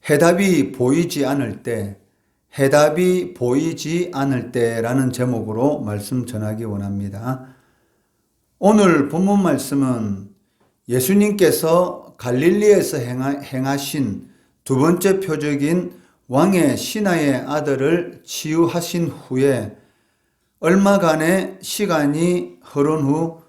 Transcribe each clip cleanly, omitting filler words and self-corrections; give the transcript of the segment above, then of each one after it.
해답이 보이지 않을 때, 해답이 보이지 않을 때라는 제목으로 말씀 전하기 원합니다. 오늘 본문 말씀은 예수님께서 갈릴리에서 행하신 두 번째 표적인 왕의 신하의 아들을 치유하신 후에 얼마간의 시간이 흐른 후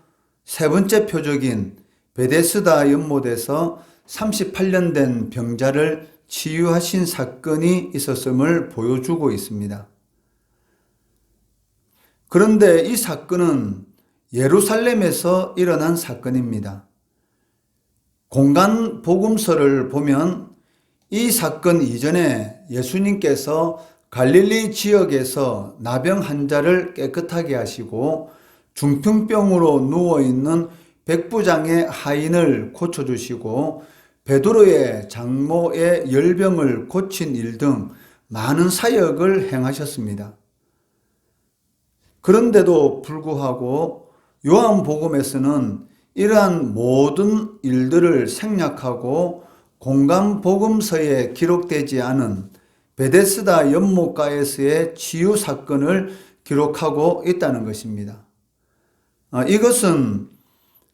세 번째 표적인 베데스다 연못에서 38년 된 병자를 치유하신 사건이 있었음을 보여주고 있습니다. 그런데 이 사건은 예루살렘에서 일어난 사건입니다. 공간 복음서를 보면 이 사건 이전에 예수님께서 갈릴리 지역에서 나병 환자를 깨끗하게 하시고 중풍병으로 누워있는 백부장의 하인을 고쳐주시고 베드로의 장모의 열병을 고친 일 등 많은 사역을 행하셨습니다. 그런데도 불구하고 요한복음에서는 이러한 모든 일들을 생략하고 공간복음서에 기록되지 않은 베데스다 연못가에서의 치유 사건을 기록하고 있다는 것입니다. 이것은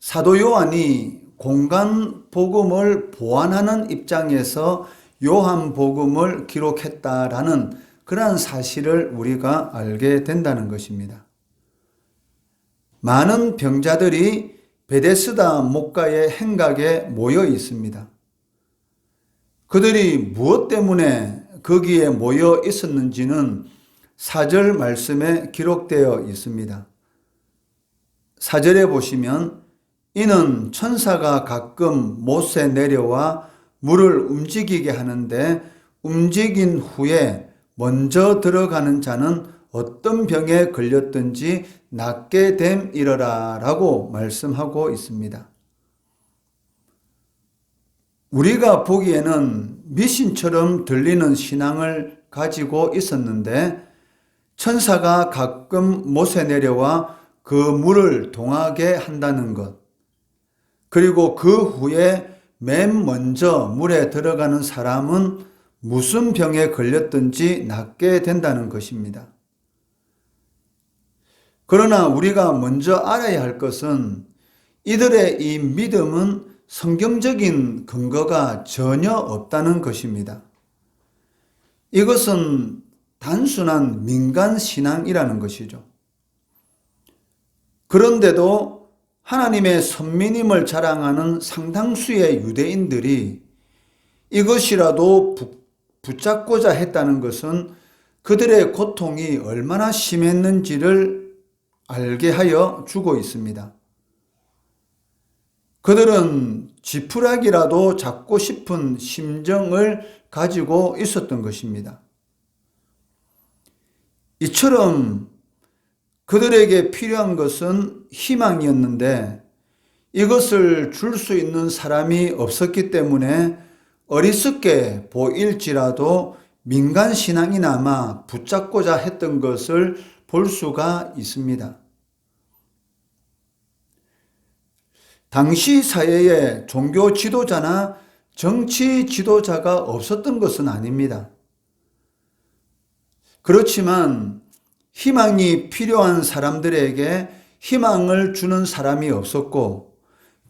사도 요한이 공간복음을 보완하는 입장에서 요한복음을 기록했다라는 그러한 사실을 우리가 알게 된다는 것입니다. 많은 병자들이 베데스다 못가의 행각에 모여 있습니다. 그들이 무엇 때문에 거기에 모여 있었는지는 4절 말씀에 기록되어 있습니다. 4절에 보시면 이는 천사가 가끔 못에 내려와 물을 움직이게 하는데 움직인 후에 먼저 들어가는 자는 어떤 병에 걸렸든지 낫게 됨이러라 라고 말씀하고 있습니다. 우리가 보기에는 미신처럼 들리는 신앙을 가지고 있었는데 천사가 가끔 못에 내려와 그 물을 동하게 한다는 것, 그리고 그 후에 맨 먼저 물에 들어가는 사람은 무슨 병에 걸렸든지 낫게 된다는 것입니다. 그러나 우리가 먼저 알아야 할 것은 이들의 이 믿음은 성경적인 근거가 전혀 없다는 것입니다. 이것은 단순한 민간신앙이라는 것이죠. 그런데도 하나님의 선민임을 자랑하는 상당수의 유대인들이 이것이라도 붙잡고자 했다는 것은 그들의 고통이 얼마나 심했는지를 알게 하여 주고 있습니다. 그들은 지푸라기라도 잡고 싶은 심정을 가지고 있었던 것입니다. 이처럼 그들에게 필요한 것은 희망이었는데 이것을 줄 수 있는 사람이 없었기 때문에 어리석게 보일지라도 민간신앙이나마 붙잡고자 했던 것을 볼 수가 있습니다. 당시 사회에 종교 지도자나 정치 지도자가 없었던 것은 아닙니다. 그렇지만 희망이 필요한 사람들에게 희망을 주는 사람이 없었고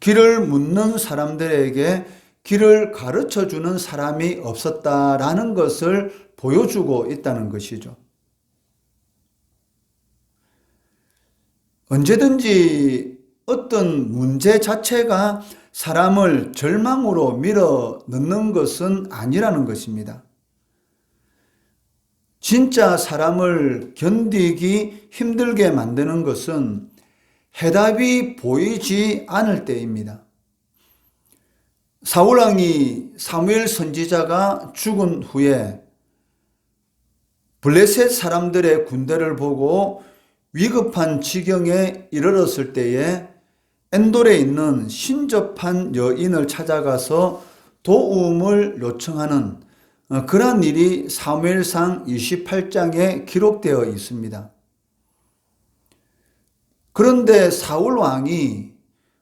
길을 묻는 사람들에게 길을 가르쳐 주는 사람이 없었다라는 것을 보여주고 있다는 것이죠. 언제든지 어떤 문제 자체가 사람을 절망으로 밀어 넣는 것은 아니라는 것입니다. 진짜 사람을 견디기 힘들게 만드는 것은 해답이 보이지 않을 때입니다. 사울왕이 사무엘 선지자가 죽은 후에 블레셋 사람들의 군대를 보고 위급한 지경에 이르렀을 때에 엔돌에 있는 신접한 여인을 찾아가서 도움을 요청하는 그러한 일이 사무엘상 28장에 기록되어 있습니다. 그런데 사울 왕이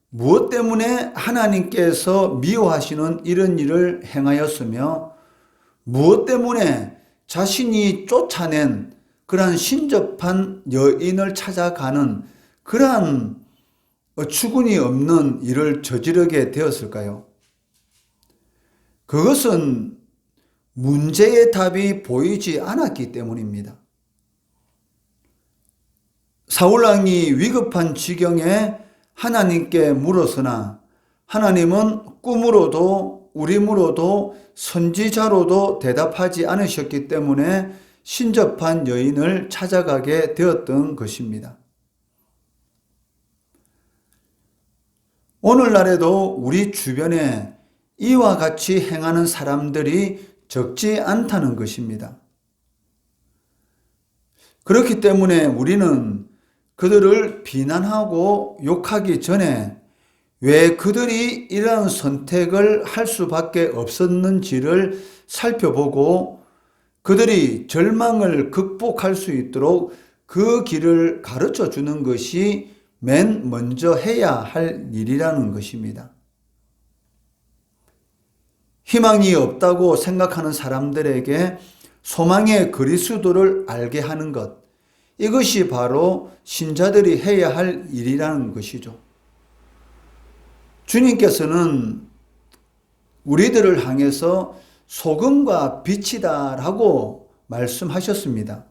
무엇 때문에 하나님께서 미워하시는 이런 일을 행하였으며 무엇 때문에 자신이 쫓아낸 그러한 신접한 여인을 찾아가는 그러한 추근이 없는 일을 저지르게 되었을까요? 그것은 문제의 답이 보이지 않았기 때문입니다. 사울왕이 위급한 지경에 하나님께 물었으나 하나님은 꿈으로도 우림으로도 선지자로도 대답하지 않으셨기 때문에 신접한 여인을 찾아가게 되었던 것입니다. 오늘날에도 우리 주변에 이와 같이 행하는 사람들이 적지 않다는 것입니다. 그렇기 때문에 우리는 그들을 비난하고 욕하기 전에 왜 그들이 이러한 선택을 할 수밖에 없었는지를 살펴보고 그들이 절망을 극복할 수 있도록 그 길을 가르쳐 주는 것이 맨 먼저 해야 할 일이라는 것입니다. 희망이 없다고 생각하는 사람들에게 소망의 그리스도를 알게 하는 것, 이것이 바로 신자들이 해야 할 일이라는 것이죠. 주님께서는 우리들을 향해서 소금과 빛이다라고 말씀하셨습니다.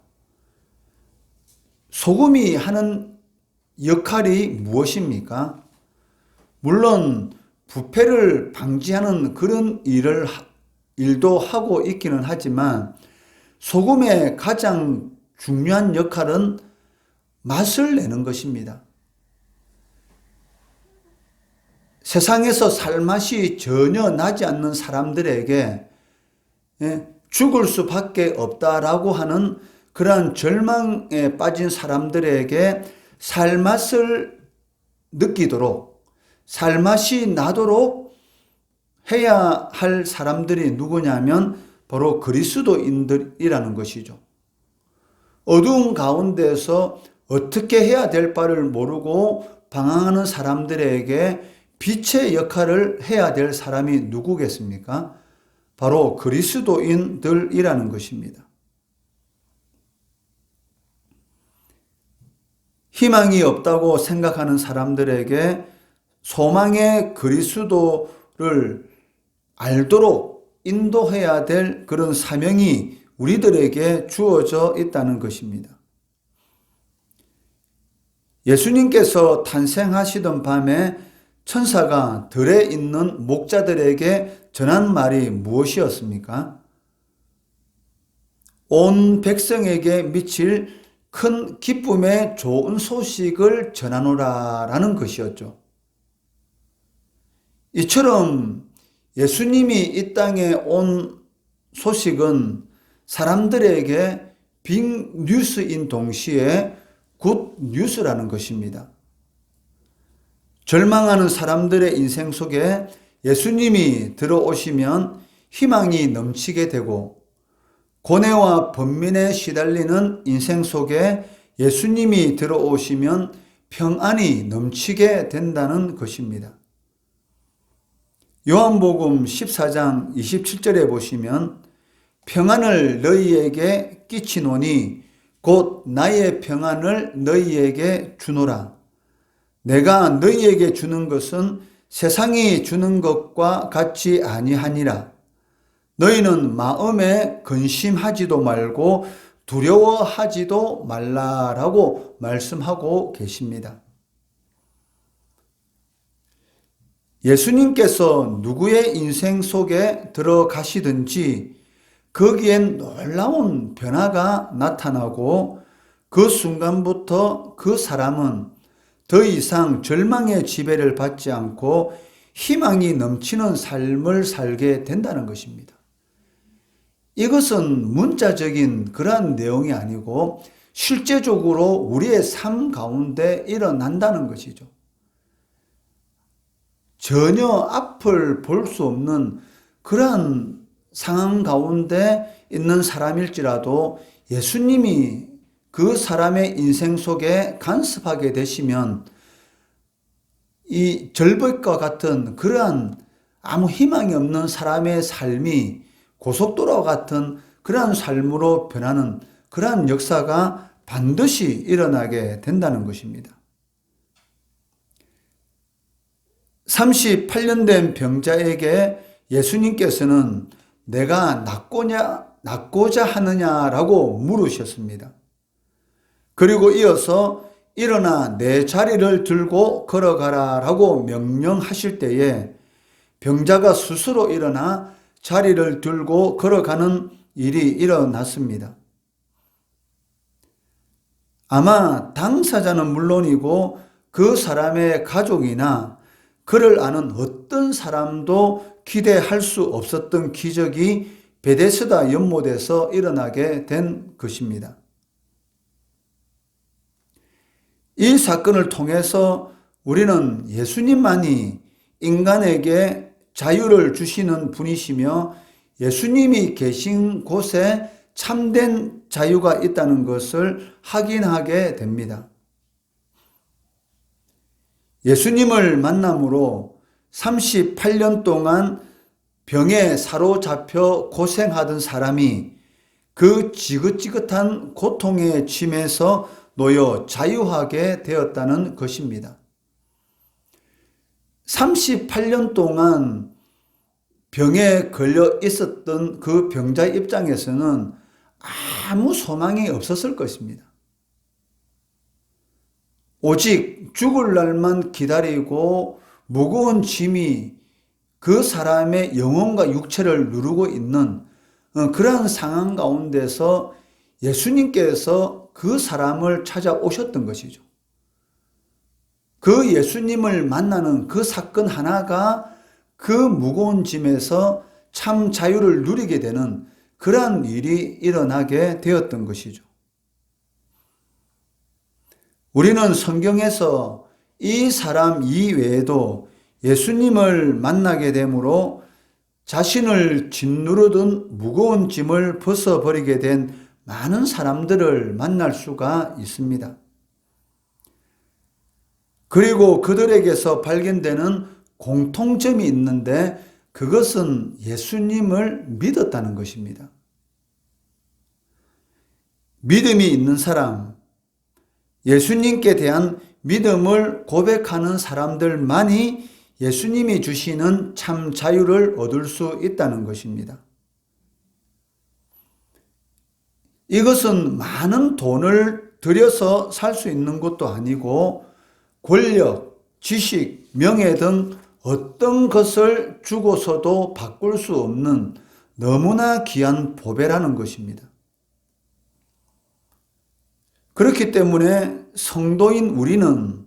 소금이 하는 역할이 무엇입니까? 물론 부패를 방지하는 그런 일도 하고 있기는 하지만 소금의 가장 중요한 역할은 맛을 내는 것입니다. 세상에서 살맛이 전혀 나지 않는 사람들에게 죽을 수밖에 없다라고 하는 그러한 절망에 빠진 사람들에게 살맛을 느끼도록 살맛이 나도록 해야 할 사람들이 누구냐면 바로 그리스도인들이라는 것이죠. 어두운 가운데서 어떻게 해야 될 바를 모르고 방황하는 사람들에게 빛의 역할을 해야 될 사람이 누구겠습니까? 바로 그리스도인들이라는 것입니다. 희망이 없다고 생각하는 사람들에게 소망의 그리스도를 알도록 인도해야 될 그런 사명이 우리들에게 주어져 있다는 것입니다. 예수님께서 탄생하시던 밤에 천사가 들에 있는 목자들에게 전한 말이 무엇이었습니까? 온 백성에게 미칠 큰 기쁨의 좋은 소식을 전하노라라는 것이었죠. 이처럼 예수님이 이 땅에 온 소식은 사람들에게 빅 뉴스인 동시에 굿 뉴스라는 것입니다. 절망하는 사람들의 인생 속에 예수님이 들어오시면 희망이 넘치게 되고 고뇌와 번민에 시달리는 인생 속에 예수님이 들어오시면 평안이 넘치게 된다는 것입니다. 요한복음 14장 27절에 보시면 평안을 너희에게 끼치노니 곧 나의 평안을 너희에게 주노라. 내가 너희에게 주는 것은 세상이 주는 것과 같이 아니하니라. 너희는 마음에 근심하지도 말고 두려워하지도 말라라고 말씀하고 계십니다. 예수님께서 누구의 인생 속에 들어가시든지 거기엔 놀라운 변화가 나타나고 그 순간부터 그 사람은 더 이상 절망의 지배를 받지 않고 희망이 넘치는 삶을 살게 된다는 것입니다. 이것은 문자적인 그러한 내용이 아니고 실제적으로 우리의 삶 가운데 일어난다는 것이죠. 전혀 앞을 볼 수 없는 그러한 상황 가운데 있는 사람일지라도 예수님이 그 사람의 인생 속에 간섭하게 되시면 이 절벽과 같은 그러한 아무 희망이 없는 사람의 삶이 고속도로와 같은 그러한 삶으로 변하는 그러한 역사가 반드시 일어나게 된다는 것입니다. 38년 된 병자에게 예수님께서는 내가 낫고자 하느냐라고 물으셨습니다. 그리고 이어서 일어나 내 자리를 들고 걸어가라라고 명령하실 때에 병자가 스스로 일어나 자리를 들고 걸어가는 일이 일어났습니다. 아마 당사자는 물론이고 그 사람의 가족이나 그를 아는 어떤 사람도 기대할 수 없었던 기적이 베데스다 연못에서 일어나게 된 것입니다. 이 사건을 통해서 우리는 예수님만이 인간에게 자유를 주시는 분이시며 예수님이 계신 곳에 참된 자유가 있다는 것을 확인하게 됩니다. 예수님을 만남으로 38년 동안 병에 사로잡혀 고생하던 사람이 그 지긋지긋한 고통의 짐에서 놓여 자유하게 되었다는 것입니다. 38년 동안 병에 걸려 있었던 그 병자 입장에서는 아무 소망이 없었을 것입니다. 오직 죽을 날만 기다리고 무거운 짐이 그 사람의 영혼과 육체를 누르고 있는 그러한 상황 가운데서 예수님께서 그 사람을 찾아오셨던 것이죠. 그 예수님을 만나는 그 사건 하나가 그 무거운 짐에서 참 자유를 누리게 되는 그러한 일이 일어나게 되었던 것이죠. 우리는 성경에서 이 사람 이외에도 예수님을 만나게 되므로 자신을 짓누르던 무거운 짐을 벗어버리게 된 많은 사람들을 만날 수가 있습니다. 그리고 그들에게서 발견되는 공통점이 있는데 그것은 예수님을 믿었다는 것입니다. 믿음이 있는 사람, 예수님께 대한 믿음을 고백하는 사람들만이 예수님이 주시는 참 자유를 얻을 수 있다는 것입니다. 이것은 많은 돈을 들여서 살 수 있는 것도 아니고 권력, 지식, 명예 등 어떤 것을 주고서도 바꿀 수 없는 너무나 귀한 보배라는 것입니다. 그렇기 때문에 성도인 우리는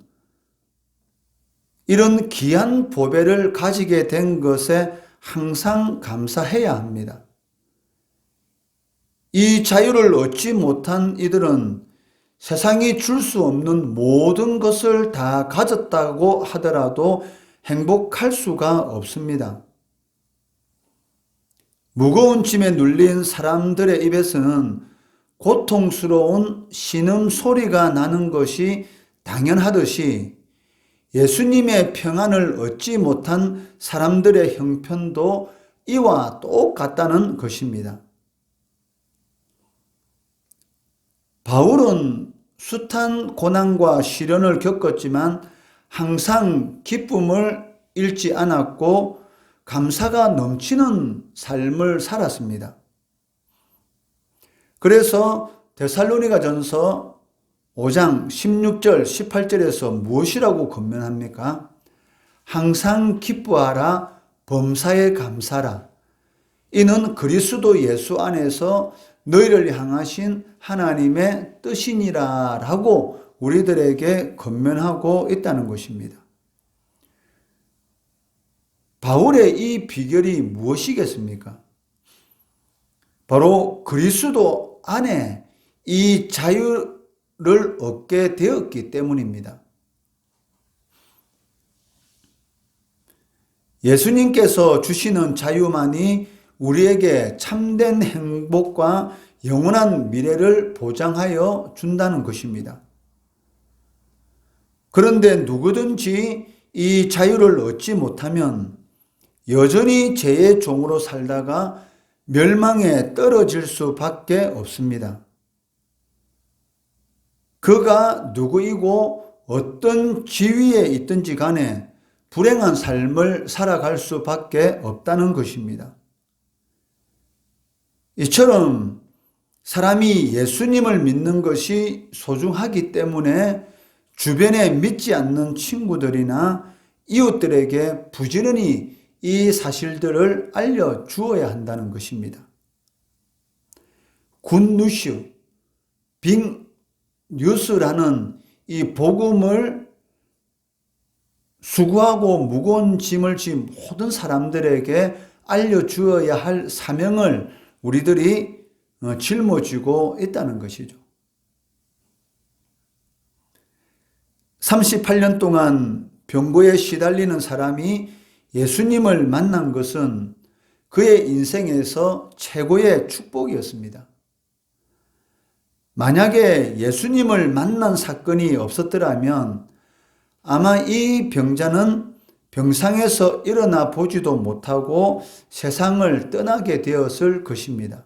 이런 귀한 보배를 가지게 된 것에 항상 감사해야 합니다. 이 자유를 얻지 못한 이들은 세상이 줄 수 없는 모든 것을 다 가졌다고 하더라도 행복할 수가 없습니다. 무거운 짐에 눌린 사람들의 입에서는 고통스러운 신음소리가 나는 것이 당연하듯이 예수님의 평안을 얻지 못한 사람들의 형편도 이와 똑같다는 것입니다. 바울은 숱한 고난과 시련을 겪었지만 항상 기쁨을 잃지 않았고 감사가 넘치는 삶을 살았습니다. 그래서 데살로니가전서 5장 16절 18절에서 무엇이라고 권면합니까? 항상 기뻐하라, 범사에 감사라. 이는 그리스도 예수 안에서 너희를 향하신 하나님의 뜻이니라 라고 우리들에게 권면하고 있다는 것입니다. 바울의 이 비결이 무엇이겠습니까? 바로 그리스도 안에 이 자유를 얻게 되었기 때문입니다. 예수님께서 주시는 자유만이 우리에게 참된 행복과 영원한 미래를 보장하여 준다는 것입니다. 그런데 누구든지 이 자유를 얻지 못하면 여전히 죄의 종으로 살다가 멸망에 떨어질 수밖에 없습니다. 그가 누구이고 어떤 지위에 있든지 간에 불행한 삶을 살아갈 수밖에 없다는 것입니다. 이처럼 사람이 예수님을 믿는 것이 소중하기 때문에 주변에 믿지 않는 친구들이나 이웃들에게 부지런히 이 사실들을 알려주어야 한다는 것입니다. 굿뉴스, 빅뉴스라는 이 복음을 수고하고 무거운 짐을 진 모든 사람들에게 알려주어야 할 사명을 우리들이 짊어지고 있다는 것이죠. 38년 동안 병고에 시달리는 사람이 예수님을 만난 것은 그의 인생에서 최고의 축복이었습니다. 만약에 예수님을 만난 사건이 없었더라면 아마 이 병자는 병상에서 일어나 보지도 못하고 세상을 떠나게 되었을 것입니다.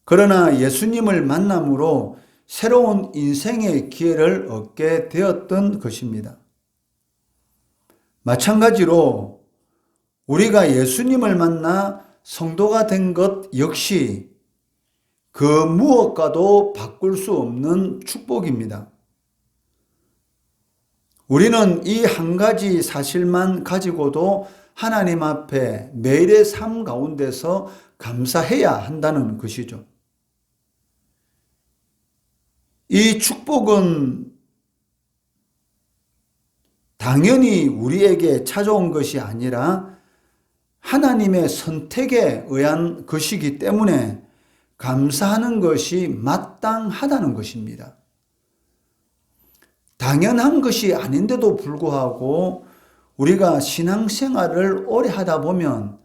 그러나 예수님을 만남으로 새로운 인생의 기회를 얻게 되었던 것입니다. 마찬가지로 우리가 예수님을 만나 성도가 된 것 역시 그 무엇과도 바꿀 수 없는 축복입니다. 우리는 이 한 가지 사실만 가지고도 하나님 앞에 매일의 삶 가운데서 감사해야 한다는 것이죠. 이 축복은 당연히 우리에게 찾아온 것이 아니라 하나님의 선택에 의한 것이기 때문에 감사하는 것이 마땅하다는 것입니다. 당연한 것이 아닌데도 불구하고 우리가 신앙생활을 오래 하다 보면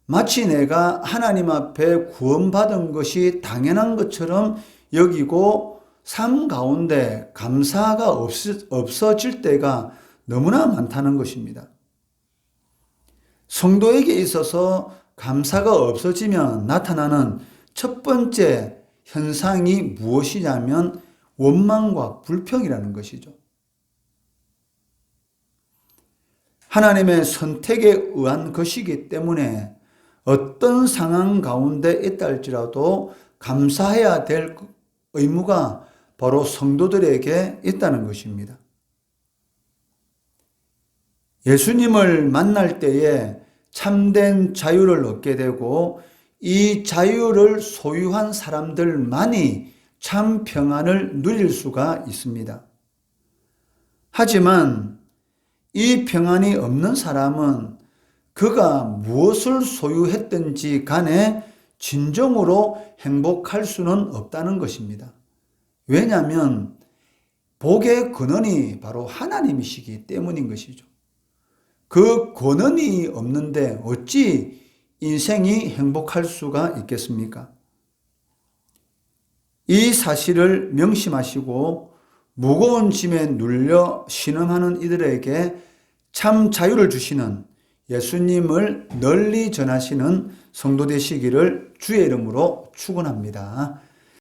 마치 내가 하나님 앞에 구원받은 것이 당연한 것처럼 여기고 삶 가운데 감사가 없어질 때가 너무나 많다는 것입니다. 성도에게 있어서 감사가 없어지면 나타나는 첫 번째 현상이 무엇이냐면 원망과 불평이라는 것이죠. 하나님의 선택에 의한 것이기 때문에 어떤 상황 가운데 있다 할지라도 감사해야 될 의무가 바로 성도들에게 있다는 것입니다. 예수님을 만날 때에 참된 자유를 얻게 되고 이 자유를 소유한 사람들만이 참 평안을 누릴 수가 있습니다. 하지만 이 평안이 없는 사람은 그가 무엇을 소유했든지 간에 진정으로 행복할 수는 없다는 것입니다. 왜냐하면 복의 근원이 바로 하나님이시기 때문인 것이죠. 그 근원이 없는데 어찌 인생이 행복할 수가 있겠습니까? 이 사실을 명심하시고 무거운 짐에 눌려 신음하는 이들에게 참 자유를 주시는 예수님을 널리 전하시는 성도 되시기를 주의 이름으로 축원합니다.